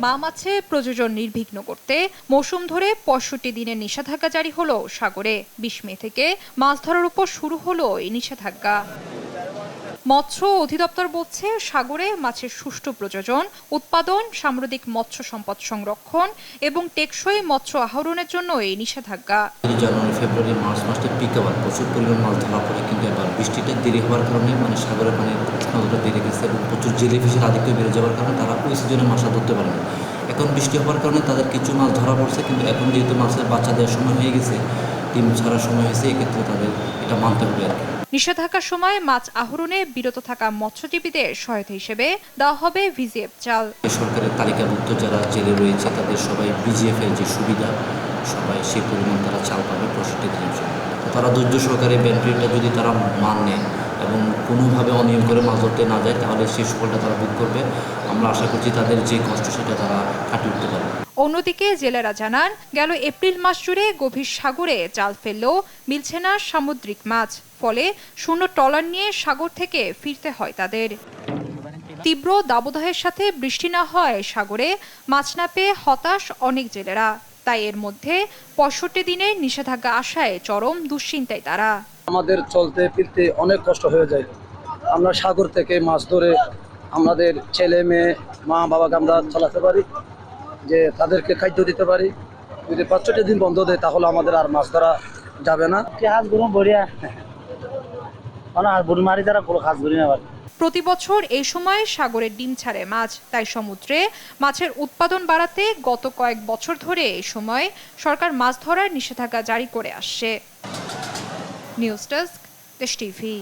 মা মাছে প্রজনন নির্বিঘ্ন করতে মৌসুম ধরে ৬৫ দিনের নিষেধাজ্ঞা জারি হলো সাগরে। ২০ মে থেকে মাছ ধরার উপর শুরু হলো এই নিষেধাজ্ঞা। মৎস্য অধিদপ্তর বলছে, সাগরে মাছের সুষ্ঠু প্রজনন, উৎপাদন, সামুদ্রিক মৎস্য সম্পদ সংরক্ষণ এবং টেকসই মৎস্য আহরণের জন্য এই নিষেধাজ্ঞা। জানুয়ারি, ফেব্রুয়ারি, মার্চ মাসে পিক আবার প্রচুর পরিমাণ মাছ ধরা পড়ে, কিন্তু এবার বৃষ্টিটা দেরি হওয়ার কারণে সাগরের পানির উষ্ণতা বেড়ে গেছে এবং প্রচুর জেলিফিশের আধিক্য বেড়ে যাওয়ার কারণে তারা ওই সিজনে মাছ ধরতে পারেনি। এখন বৃষ্টি হওয়ার কারণে তাদের কিছু মাছ ধরা পড়ছে, কিন্তু এখন যেহেতু মাছের বাচ্চা দেওয়ার সময় হয়ে গেছে, ডিম ছাড়ার সময় হয়েছে, এক্ষেত্রে তাদের এটা মানতে হবে আর কি। নিষেধাজ্ঞার সময় মাছ আহরণে বিরত থাকা মৎস্যজীবীদের সহায়তা হিসেবে দেওয়া হবে ভিজিএফ চাল। সরকারের তালিকাভুক্ত যারা জেলে রয়েছে তাদের সবাই বিজিএফ এর যে সুবিধা, সবাই সেই পরিমাণ তারা চাল পাবে ৬৫ দিনের জন্য। তারা ধৈর্য সহকারে ব্যান্ডটা যদি তারা মান নেয় এবং কোনোভাবে অনিয়ম করে মাছ ধরতে না যায়, তাহলে সেই সুফলটা তারা ভোগ করবে। আমরা আশা করছি তাদের যে কষ্ট সেটা তারা কাটিয়ে উঠতে পারবে। অন্যদিকে জেলেরা জানান, গেল এপ্রিল মাস জুড়ে গভীর সাগরে জাল ফেললেও মিলছে না সামুদ্রিক মাছ, ফলে শূন্য ট্রলার নিয়ে সাগর থেকে ফিরতে হয় তাদের। তীব্র দাবদাহের সাথে বৃষ্টি না হয় সাগরে মাছ না পেয়ে হতাশ অনেক জেলেরা। তাই এর মধ্যে ৬৫ দিনের নিষেধাজ্ঞা আসায় চরম দুশ্চিন্তায় তারা। আমাদের চলতে ফিরতে অনেক কষ্ট হয়ে যায়। আমরা সাগর থেকে মাছ ধরে আমাদের ছেলে মেয়ে মা বাবাকে আমরা চালাতে পারি, যে তাদেরকে খাদ্য দিতে পারি। যদি ৬৫ দিন বন্ধ দেয় তাহলে আমাদের আর মাছ ধরা যাবে না। প্রতি বছর এই সময় সাগরে ডিম ছাড়ে মাছ, তাই সমুদ্রে মাছের উৎপাদন বাড়াতে গত কয়েক বছর ধরে এই সময় সরকার মাছ ধরার নিষেধাজ্ঞা জারি করে আসছে। নিউজ ডেস্ক, দেশ টিভি।